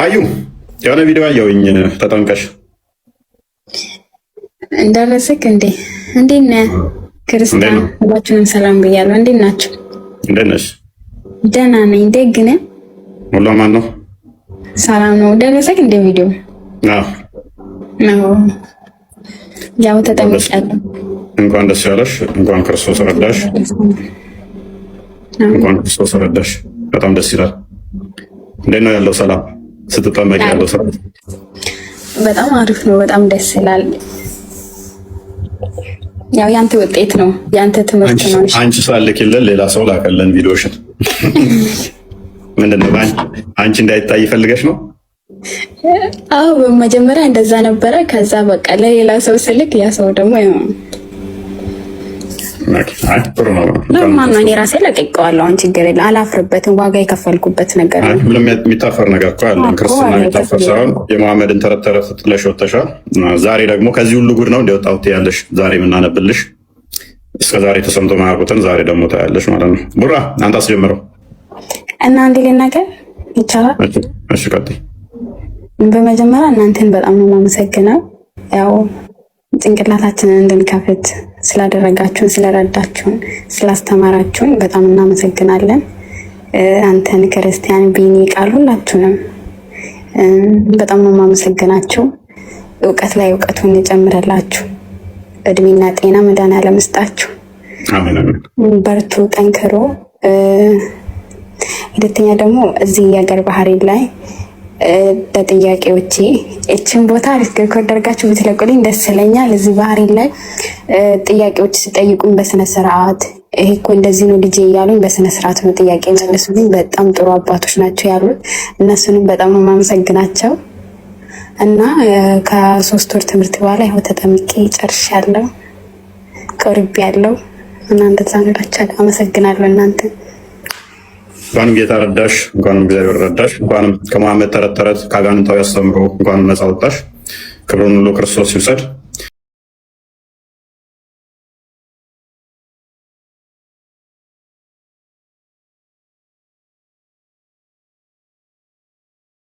አዩ የሆነ ቪዲዮ አየሁኝ ተጠንቀሽ እንደረሰክ እንዴት ነህ? ክርስቲያን ሁላችሁንም ሰላም ብያለሁ። እንዴት ናችሁ? እንዴት ነሽ? ደህና ነኝ። ደግ ነህ? ሁሉ አማን ነው? ሰላም ነው። ደረሰክ እንደ ቪዲዮ ነው። ያው ተጠምቄያለሁ። እንኳን ደስ ያለሽ። እንኳን ክርስቶስ ረዳሽ። እንኳን ክርስቶስ ረዳሽ። በጣም ደስ ይላል። እንዴት ነው ያለው ሰላም? ስትጠመቂ ያለው ሰላም በጣም አሪፍ ነው። በጣም ደስ ይላል። ያው ያንተ ውጤት ነው፣ ያንተ ትምህርት ነው። አንቺ ሳልክልን ሌላ ሰው ላከልን ቪዲዮሽን። ምንድነው አንቺ እንዳይታይ ፈልገሽ ነው? አዎ በመጀመሪያ እንደዛ ነበረ። ከዛ በቃ ለሌላ ሰው ስልክ ያ ሰው ደግሞ እኔ ራሴ ለቀቀዋለሁ። አሁን ችግር የለም፣ አላፍርበትም። ዋጋ የከፈልኩበት ነገር ነው። ምንም የሚታፈር ነገር እኮ ያለን ክርስትና የሚታፈር ሳይሆን የመሐመድን ተረት ተረት ጥለሽ ወጥተሻል። ዛሬ ደግሞ ከዚህ ሁሉ ጉድ ነው እንደወጣው ትያለሽ። ዛሬ የምናነብልሽ እስከ ዛሬ ተሰምቶ ማያውቁትን ዛሬ ደግሞ ታያለሽ ማለት ነው። ቡራ አንተ አስጀምረው እና አንዴ ልናገር ይቻላል? እሺ ቀጥይ። በመጀመሪያ እናንተን በጣም ነው የማመሰግነው። ያው ጭንቅላታችንን እንድንከፍት ስላደረጋችሁን፣ ስለረዳችሁን፣ ስላስተማራችሁን በጣም እናመሰግናለን። አንተን ክርስቲያን፣ ቢኒ፣ ቃል ሁላችሁንም በጣም ነው የማመሰግናችሁ። እውቀት ላይ እውቀቱን የጨምረላችሁ፣ እድሜና ጤና መድኃኒዓለም ይስጣችሁ። አሜን አሜን። በርቱ፣ ጠንክሮ። ሁለተኛ ደግሞ እዚህ የሀገር ባህሪ ላይ ለጥያቄዎቼ እችን ቦታ ሪከርድ አድርጋችሁ ብትለቁልኝ ደስ ይለኛል። እዚህ ባህሪ ላይ ጥያቄዎች ሲጠይቁኝ በስነ ስርዓት ይሄ እኮ እንደዚህ ነው ልጄ እያሉኝ በስነ ስርዓት ነው ጥያቄ መልሱልኝ። በጣም ጥሩ አባቶች ናቸው ያሉት። እነሱንም በጣም ነው የማመሰግናቸው እና ከ3 ወር ትምህርት በኋላ ይኸው ተጠምቄ ጨርሻለሁ፣ ቆርቤያለሁ እና እንደዛ ነው። አመሰግናለሁ እናንተ። እንኳንም ጌታ ረዳሽ፣ እንኳንም እግዚአብሔር ረዳሽ፣ እንኳንም ከመሐመድ ተረት ተረት ከአጋንንታዊ አስተምሮ እንኳንም ነፃ ወጣሽ። ክብሩን ሁሉ ክርስቶስ ይውሰድ።